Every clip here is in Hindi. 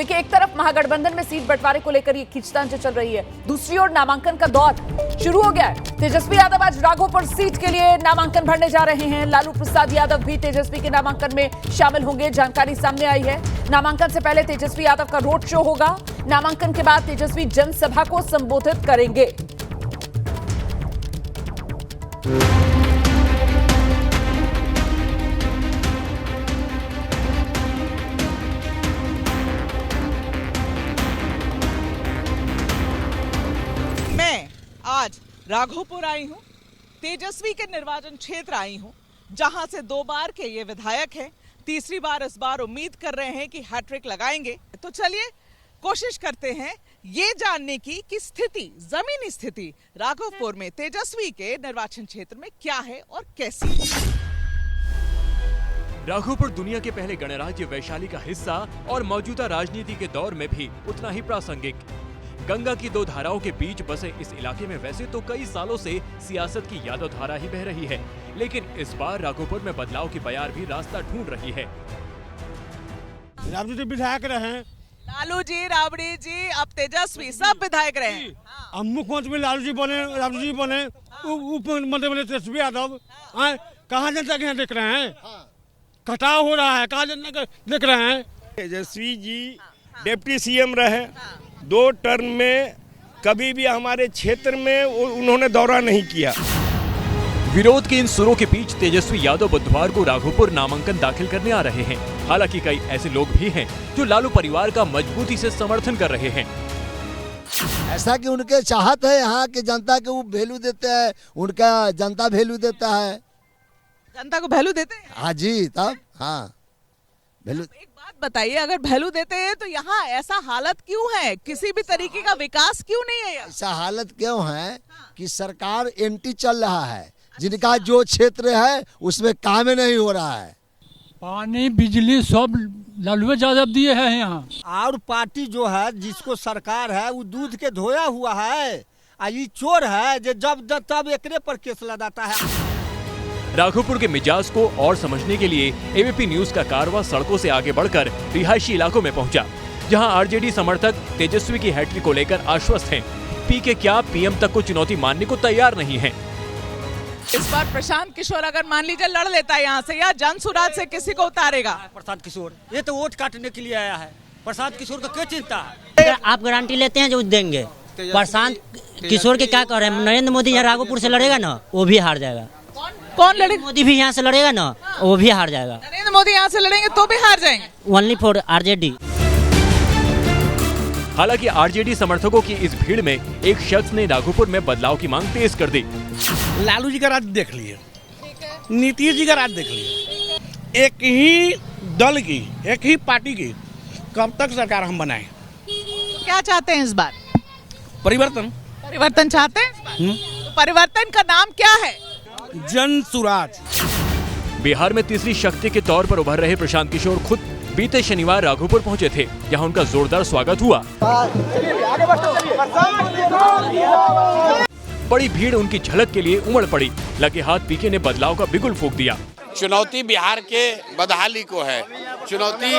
देखिए, एक तरफ महागठबंधन में सीट बंटवारे को लेकर ये खींचतान जो चल रही है, दूसरी ओर नामांकन का दौर शुरू हो गया है। तेजस्वी यादव आज राघोपुर सीट के लिए नामांकन भरने जा रहे हैं। लालू प्रसाद यादव भी तेजस्वी के नामांकन में शामिल होंगे, जानकारी सामने आई है। नामांकन से पहले तेजस्वी यादव का रोड शो होगा। नामांकन के बाद तेजस्वी जनसभा को संबोधित करेंगे। आज राघोपुर आई हूं, तेजस्वी के निर्वाचन क्षेत्र आई हूं, जहां से 2 बार के ये विधायक हैं। तीसरी बार इस बार उम्मीद कर रहे हैं कि हैट्रिक लगाएंगे। तो चलिए कोशिश करते हैं ये जानने की कि स्थिति, जमीनी स्थिति राघोपुर में तेजस्वी के निर्वाचन क्षेत्र में क्या है और कैसी। राघोपुर दुनिया के पहले गणराज्य वैशाली का हिस्सा और मौजूदा राजनीति के दौर में भी उतना ही प्रासंगिक। गंगा की 2 धाराओं के बीच बसे इस इलाके में वैसे तो कई सालों से सियासत की यादव धारा ही बह रही है, लेकिन इस बार राघोपुर में बदलाव की बयार भी रास्ता ढूंढ रही है। राबड़ी जी विधायक रहे, लालू जी, राबड़ी जी, अब तेजस्वी, सब विधायक रहे। अब मुख्यमंत्री लालू जी बने, राबड़ी जी बने, उप मंत्री बने तेजस्वी यादव। कहाँ जनता के यहाँ देख रहे हैं? कटाव हो रहा है, कहाँ जनता देख रहे हैं? तेजस्वी जी डिप्टी सीएम रहे, 2 टर्म में कभी भी हमारे क्षेत्र में उन्होंने दौरा नहीं किया। विरोध के इन सुरों के बीच तेजस्वी यादव बुधवार को राघोपुर नामांकन दाखिल करने आ रहे हैं। हालांकि कई ऐसे लोग भी हैं जो लालू परिवार का मजबूती से समर्थन कर रहे हैं। ऐसा कि उनके चाहत है, यहाँ के जनता के वो वैल्यू देते हैं, उनका जनता वैल्यू देता है। जनता को वैल्यू देते हैं? हाँ जी, तब हाँ वैल्यू। एक बात बताइए, अगर वैल्यू देते हैं तो यहाँ ऐसा हालत क्यों है? किसी भी तरीके का विकास क्यों नहीं है? ऐसा हालत क्यों है कि सरकार एंटी चल रहा है, जिनका जो क्षेत्र है उसमें काम नहीं हो रहा है। पानी बिजली सब लालू यादव दिए हैं यहाँ। और पार्टी जो है, जिसको सरकार है, वो दूध के धोया हुआ है। ये चोर है जो जब तब एकरे पर केस लगाता है। राघोपुर के मिजाज को और समझने के लिए एबीपी न्यूज का कारवां सड़कों से आगे बढ़कर रिहायशी इलाकों में पहुंचा, जहां आरजेडी समर्थक तेजस्वी की हैट्रिक को लेकर आश्वस्त हैं। पीके क्या पीएम तक को चुनौती मानने को तैयार नहीं हैं। इस बार प्रशांत किशोर अगर मान लीजिए लड़ लेता है यहाँ से, या जनसुराज से किसी को उतारेगा? प्रशांत किशोर ये तो वोट काटने के लिए आया है। प्रशांत किशोर का क्या चिंता है? आप गारंटी लेते हैं जो देंगे? प्रशांत किशोर के क्या कह रहे हैं? नरेंद्र मोदी यहाँ राघोपुर से लड़ेगा ना, वो भी हार जाएगा। कौन लड़ेगा? मोदी भी यहाँ से लड़ेगा ना, वो भी हार जाएगा। नरेंद्र मोदी यहाँ से लड़ेंगे तो भी हार जाएंगे। Only for RJD. हालांकि आरजेडी समर्थकों की इस भीड़ में एक शख्स ने राघोपुर में बदलाव की मांग तेज कर दी। लालू जी का राज देख लिए, नीतीश जी का राज देख लिए। एक ही दल की, एक ही पार्टी की कब तक सरकार हम बनाए? क्या चाहते हैं इस बार? परिवर्तन। परिवर्तन चाहते हैं इस बार? तो परिवर्तन का नाम क्या है? जनसुराज। बिहार में तीसरी शक्ति के तौर पर उभर रहे प्रशांत किशोर खुद बीते शनिवार राघोपुर पहुंचे थे, जहां उनका जोरदार स्वागत हुआ। बड़ी भीड़ उनकी झलक के लिए उमड़ पड़ी। लगे हाथ पीके ने बदलाव का बिगुल फूंक दिया। चुनौती बिहार के बदहाली को है, चुनौती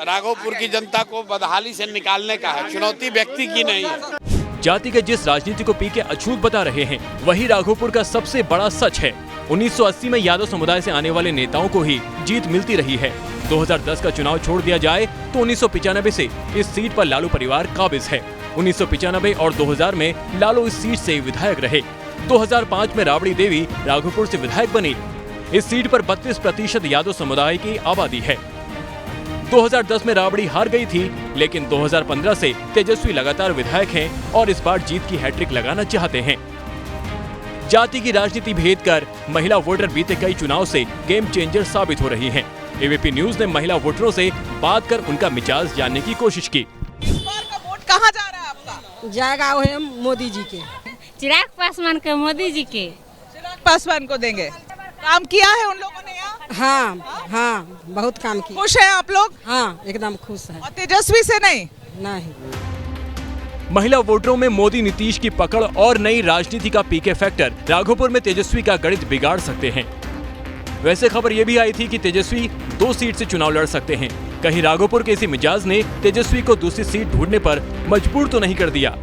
राघोपुर की जनता को बदहाली से निकालने का है, चुनौती व्यक्ति की नहीं है। जाति के जिस राजनीति को पीके अछूत बता रहे हैं, वही राघोपुर का सबसे बड़ा सच है। 1980 में यादव समुदाय से आने वाले नेताओं को ही जीत मिलती रही है। 2010 का चुनाव छोड़ दिया जाए तो 1995 से इस सीट पर लालू परिवार काबिज है। 1995 और 2000 में लालू इस सीट से विधायक रहे। 2005 में राबड़ी देवी राघोपुर से विधायक बनी। इस सीट पर 32% यादव समुदाय की आबादी है। 2010 में राबड़ी हार गई थी, लेकिन 2015 से तेजस्वी लगातार विधायक हैं और इस बार जीत की हैट्रिक लगाना चाहते हैं। जाति की राजनीति भेद कर महिला वोटर बीते कई चुनाव से गेम चेंजर साबित हो रही हैं। एबीपी न्यूज ने महिला वोटरों से बात कर उनका मिजाज जानने की कोशिश की। इस बार का वोट कहाँ जा रहा है आपका? जाएगा वो मोदी जी के, चिराग पासवान के, मोदी जी के। चिराग पासवान को देंगे। काम किया है उन लोगों ने यहाँ? हाँ हाँ, बहुत काम किया। खुश है आप लोग? हाँ, एकदम खुश है। और तेजस्वी से नहीं? नहीं। महिला वोटरों में मोदी नीतीश की पकड़ और नई राजनीति का पीके फैक्टर राघोपुर में तेजस्वी का गणित बिगाड़ सकते हैं। वैसे खबर ये भी आई थी कि तेजस्वी 2 सीट से चुनाव लड़ सकते हैं। कहीं राघोपुर के इसी मिजाज ने तेजस्वी को दूसरी सीट ढूंढने पर मजबूर तो नहीं कर दिया।